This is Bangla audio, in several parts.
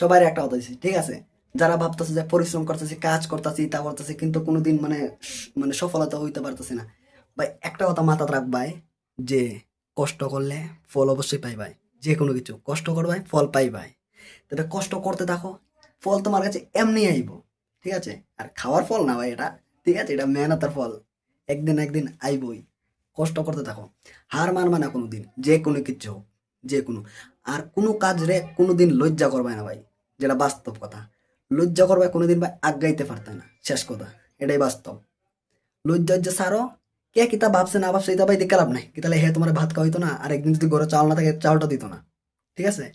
সবাই একটা কথা দিচ্ছি, ঠিক আছে? যারা ভাবতেছে যে পরিশ্রম করতেছি, কাজ করতেছি, তা করতেছি, কিন্তু কোনোদিন মানে সফলতা হইতে পারতেছে না। ভাই একটা কথা মাথায় রাখবাই, যে কষ্ট করলে ফল অবশ্যই পাইবাই। যে কোনো কিছু কষ্ট করবাই, ফল পাইবাই। তবে কষ্ট করতে থাকো, ফল তোমার কাছে এমনি আইব, ঠিক আছে? আর খাওয়ার ফল না ভাই এটা, ঠিক আছে? এটা মেহনতের ফল, একদিন একদিন আইবই। কষ্ট করতে থাকো, হার মানবা না কোনোদিন, যে কোনো কিছু হোক, যে কোনো। আর কোনো কাজ রে কোনোদিন লজ্জা করবে না ভাই, যেটা বাস্তব কথা। লজ্জা করবে কোনোদিন ভাই আগাইতে পারতে না, শেষ কথা, এটাই বাস্তব। লজ্জা যে সারো, কে কিতা ভাবছে না ভাবছে এটা ভাই দেখে লাভ নাই, কি তাহলে হে তোমার ভাত খাওয়াইতো না, আর একদিন যদি ঘরে চাউল না থাকে চাউলটা দিত না, ঠিক আছে?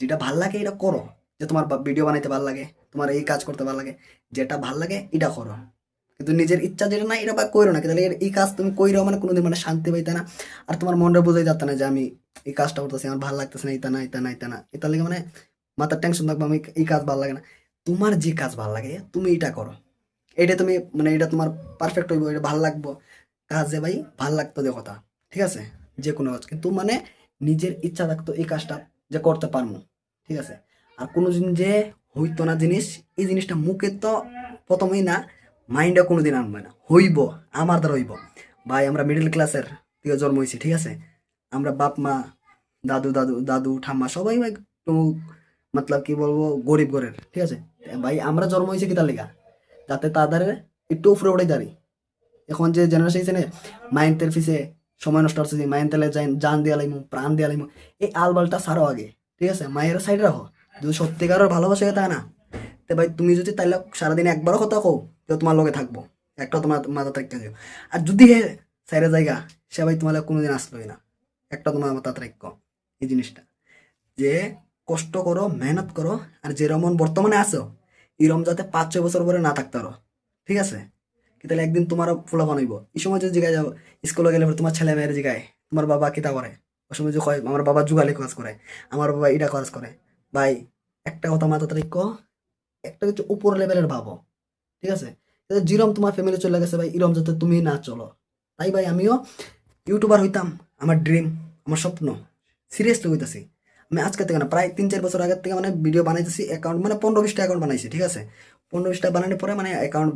যেটা ভাল লাগে এটা করো, যে তোমার ভিডিও বানাইতে ভাল লাগে, তোমার এই কাজ করতে ভাল লাগে, যেটা ভাল লাগে এটা করো। কিন্তু নিজের ইচ্ছা যেটা না এটা বা কইরো না, তাহলে এই কাজ তুমি কইরো মানে কোনোদিন মানে শান্তি পাইতে না। আর তোমার মনটা বোঝাই যাচ্ছে না যে আমি এই কাজটা করতেছি, আমার ভালো লাগতেছে না, এটা না এটা না এটা না, এটা লাগে মানে মাথার টেনশন থাকবে, আমি এই কাজ ভালো লাগে না। তোমার যে কাজ ভালো লাগে তুমি এটা করো, এটা তুমি মানে এটা তোমার পারফেক্ট হইব, এটা ভালো লাগবো। কাজে ভাই ভাল লাগতো যে কথা, ঠিক আছে? যে কোনো কাজ কিন্তু মানে নিজের ইচ্ছা থাকতো এই কাজটা যে করতে পারবো, ঠিক আছে? আর কোনো দিন যে হইতো না জিনিস, এই জিনিসটা মুখে তো প্রথমেই না, মাইন্ডে কোনোদিন আনবে না, হইব, আমার দ্বারা হইব। ভাই আমরা মিডল ক্লাসের থেকে জন্ম হয়েছি, ঠিক আছে? আমরা বাপ মা, দাদু দাদু দাদু ঠাম্মা সবাই ভাই একটু মতলব কি বলবো গরিব ঘরের, ঠিক আছে? ভাই আমরা জন্ম হয়েছি কিতার লিগা, যাতে তাদের একটু উপরে উঠে দাঁড়ি। এখন যে জেনারেশন হয়েছে না, মাইন্ডের পিছে সময় নষ্ট হচ্ছে, মাইন্ড তেলে জান দিয়া লাইমু, প্রাণ দিয়া লাইমু, এই আলবালটা ছাড়ো আগে, ঠিক আছে? মায়ের সাইডে রাখো। যদি সত্যিকারের ভালোবাসা থাকে না, তো ভাই তুমি যদি তাইলে সারাদিন একবারও কথা কও, তো তোমার লগে থাকবো, একটা তোমার মাথা থাকতে দিও। আর যদি হে সাইডে জায়গা, সে ভাই তোমার লগে কোনোদিন আসলোই না, একটা তোমার মাথা রাখো এই জিনিসটা, যে কষ্ট করো, মেহনত করো। আর যেরকম বর্তমানে আছো, এরকম যাতে 5-6 বছর পরে না থাকতে পারো, ঠিক আছে? কি তাহলে একদিন তোমারও ফুলা বানাইব। এই সময় যদি জিগায় যাও, স্কুলে গেলে পরে তোমার ছেলে মেয়ের জিগায় তোমার বাবা কিতা করে, ওই সময় যে কয় আমার বাবা যুগালি কাজ করে, আমার বাবা এটা কাজ করে। ভাই একটা কথা মাথাতে রেখো, একটা কিছু উপর লেভেলের ভাবো, ঠিক আছে? যেরকম তোমার ফ্যামিলি চলে গেছে ভাই, এরকম যাতে তুমি না চলো। তাই ভাই আমিও ইউটিউবার হইতাম, আমার ড্রিম, আমার স্বপ্ন, সিরিয়াসলি হইতাছি। আমি আজকে থেকে না, প্রায় 3-4 বছর আগের থেকে মানে ভিডিও বানাইতেছি, অ্যাকাউন্ট মানে 15-20টা অ্যাকাউন্ট বানাইছি, ঠিক আছে? 15-20টা বানানোর পরে মানে অ্যাকাউন্ট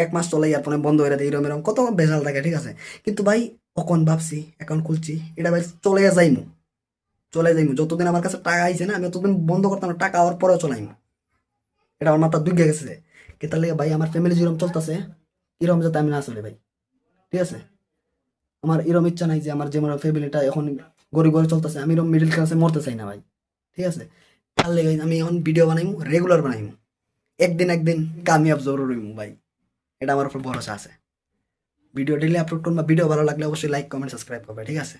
1 মাস চলাই, আর পরে বন্ধ হয়ে যায়, এরকম এরকম কত ভেজাল থাকে, ঠিক আছে? কিন্তু ভাই কখন ভাবছি অ্যাকাউন্ট খুলছি, এটা ভাই চলে যাইমু যতদিন আমার কাছে টাকা আইছে না, আমি ততদিন বন্ধ করতাম না, টাকা হওয়ার পরেও চলাইমু। এটা আমার মাথা দুইগে গেছে, কি তাহলে ভাই আমার ফ্যামিলি যেরকম চলতেছে, এরকম যাতে আমি না চলে ভাই, ঠিক আছে? আমার এরকম ইচ্ছা নাই যে আমার যেমন ফ্যামিলিটা এখন গরিব ঘরে চলতেছে, আমি এরকম মিডিল ক্লাসে মরতে চাই না ভাই, ঠিক আছে? তার লেগে আমি এখন ভিডিও বানাইমু, রেগুলার বানাইমু, একদিন একদিন কামিয়াব জরুর হইমু ভাই, এটা আমার উপর ভরসা আছে। ভিডিও ডেলি আপলোড করবো, ভিডিও ভালো লাগলে অবশ্যই লাইক কমেন্ট সাবস্ক্রাইব করবে, ঠিক আছে?